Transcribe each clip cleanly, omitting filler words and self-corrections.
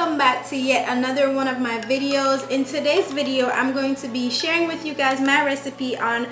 welcome back to yet another one of my videos. In today's video, I'm going to be sharing with you guys my recipe on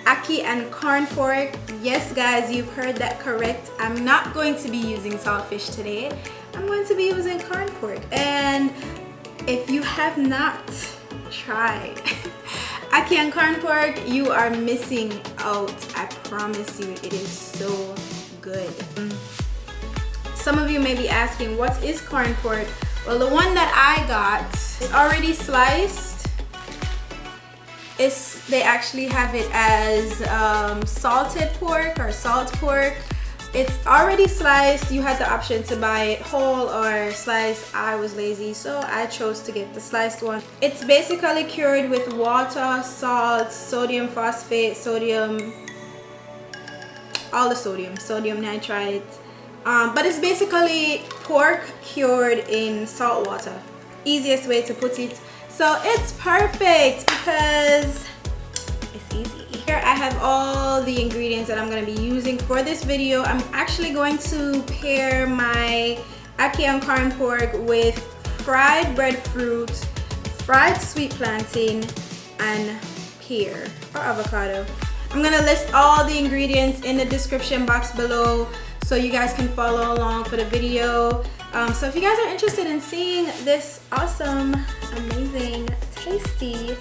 ackee and corned pork. Yes guys, you've heard that correct. I'm not going to be using saltfish today. I'm going to be using corned pork. And if you have not tried ackee and corned pork, you are missing out. I promise you, it is so good. Some of you may be asking, what is corned pork? Well, the one that I got is already sliced. They actually have it as salted pork or salt pork. It's already sliced. You had the option to buy it whole or sliced. I was lazy, so I chose to get the sliced one. It's basically cured with water, salt, sodium phosphate, sodium, all the sodium nitrite. But it's basically pork cured in salt water. Easiest way to put it. So it's perfect because it's easy. Here I have all the ingredients that I'm going to be using for this video. I'm actually going to pair my ackee and corned pork with fried breadfruit, fried sweet plantain, and pear or avocado. I'm going to list all the ingredients in the description box below, so you guys can follow along for the video. So if you guys are interested in seeing this awesome, amazing, tasty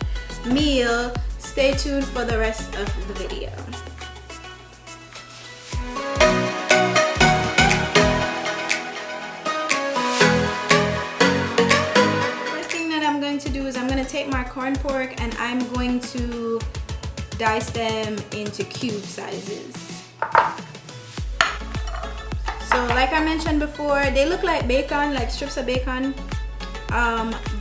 meal, stay tuned for the rest of the video. First thing that I'm going to do is I'm going to take my corned pork and I'm going to dice them into cube sizes. So like I mentioned before, they look like bacon, like strips of bacon,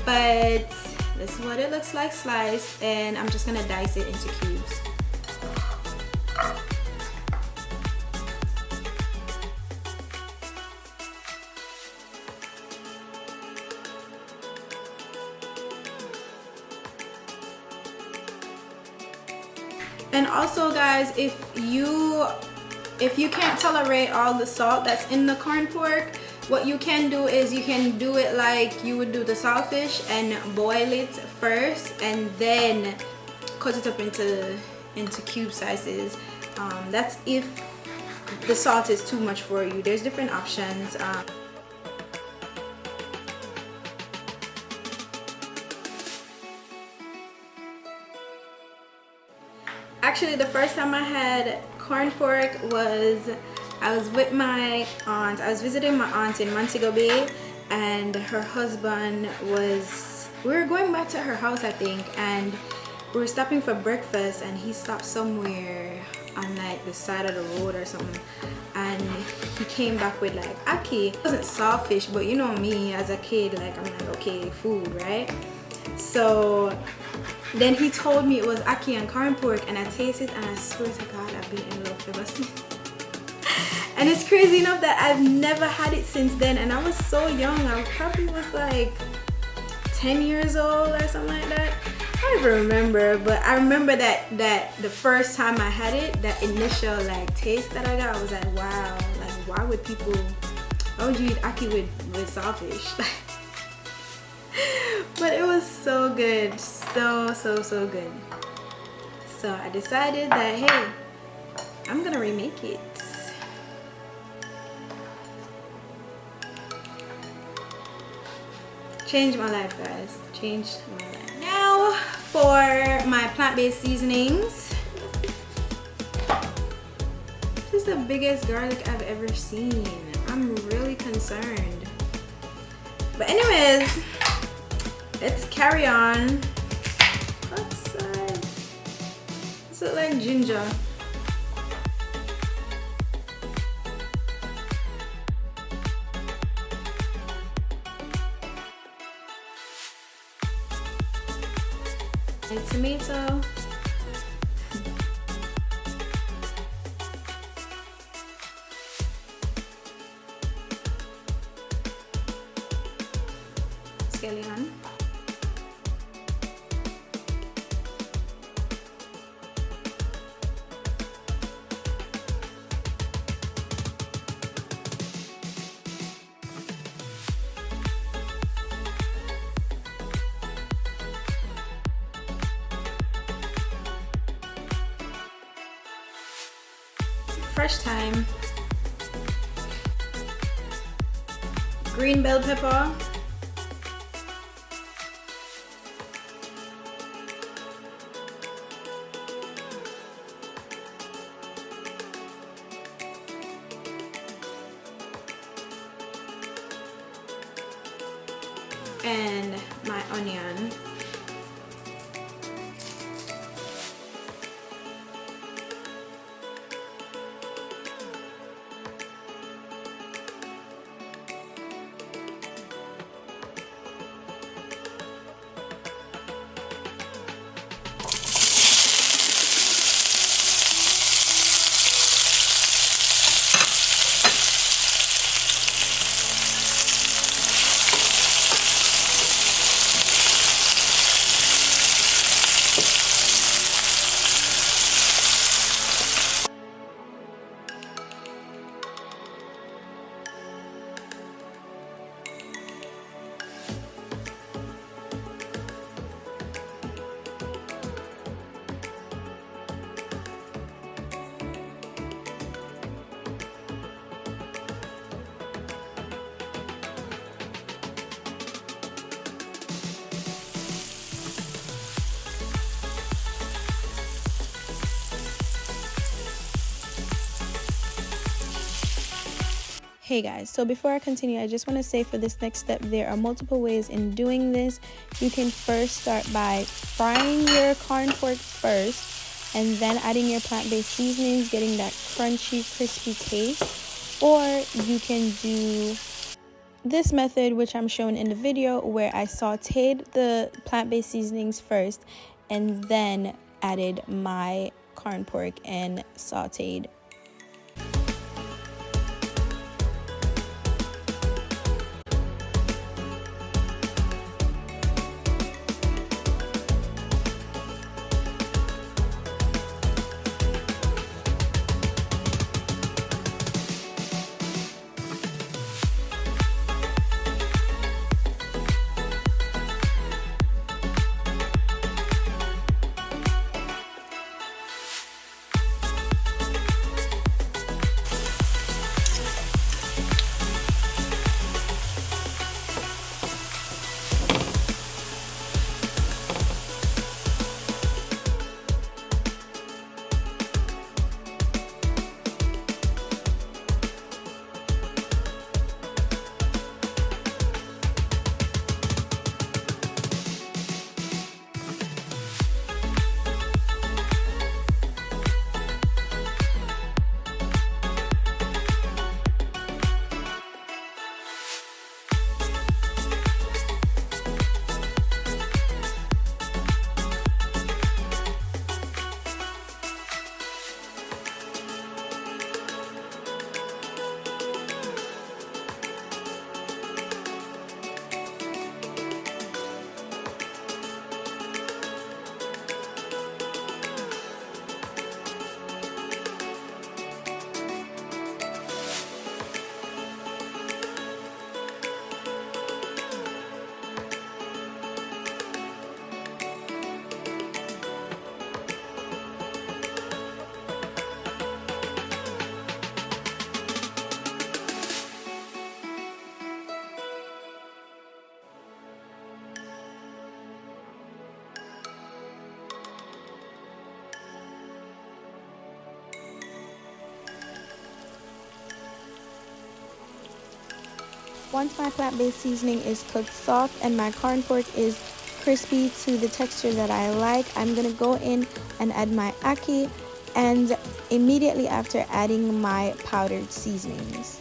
but this is what it looks like sliced, and I'm just gonna dice it into cubes. And also guys, if you can't tolerate all the salt that's in the corned pork, what you can do is you can do it like you would do the saltfish and boil it first and then cut it up into cube sizes. That's if the salt is too much for you. There's different options. Actually, the first time I had corned pork was I was with my aunt. I was visiting my aunt in Montego Bay, and her husband was, we were going back to her house I think, and we were stopping for breakfast, and he stopped somewhere on like the side of the road or something, and he came back with like ackee. It wasn't saltfish, but you know me as a kid, like I'm like, okay, food, right? So then he told me it was ackee and corned pork, and I tasted, and I swear to God, I've been in love ever since. And it's crazy enough that I've never had it since then, and I was so young. I probably was like 10 years old or something like that. I don't even remember, but I remember that the first time I had it, that initial like taste that I got, I was like, wow, like why would you eat ackee with saltfish? But it was so good, so good. So I decided that, hey, I'm gonna remake it. Changed my life, guys. Changed my life. Now for my plant-based seasonings. This is the biggest garlic I've ever seen. I'm really concerned. But anyways, let's carry on. Outside. This looks like ginger. A tomato. Scallion. fresh thyme, green bell pepper, and my onion. Hey guys, so before I continue, I just want to say for this next step, there are multiple ways in doing this. You can first start by frying your corned pork first and then adding your plant-based seasonings, getting that crunchy, crispy taste. Or you can do this method, which I'm showing in the video, where I sauteed the plant-based seasonings first and then added my corned pork and sauteed. Once my plant-based seasoning is cooked soft and my corned pork is crispy to the texture that I like, I'm gonna go in and add my ackee, and immediately after adding my powdered seasonings.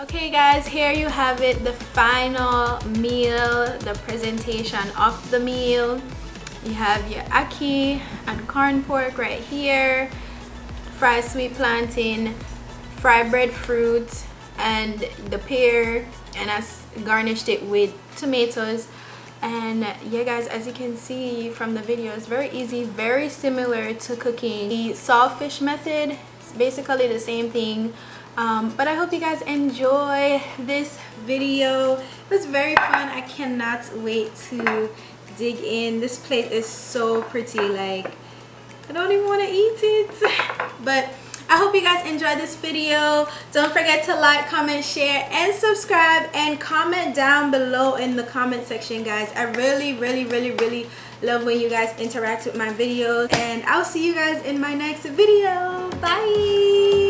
Okay guys, here you have it, the final meal, the presentation of the meal. You have your ackee and corned pork right here, fried sweet plantain, fried breadfruit, and the pear, and I garnished it with tomatoes. And yeah guys, as you can see from the video, it's very easy, very similar to cooking the saltfish method. It's basically the same thing. But I hope you guys enjoy this video. It was very fun. I cannot wait to dig in. This plate is so pretty, like I don't even want to eat it. But I hope you guys enjoyed this video. Don't forget to like, comment, share, and subscribe, and comment down below in the comment section, guys. I really love when you guys interact with my videos, and I'll see you guys in my next video. Bye.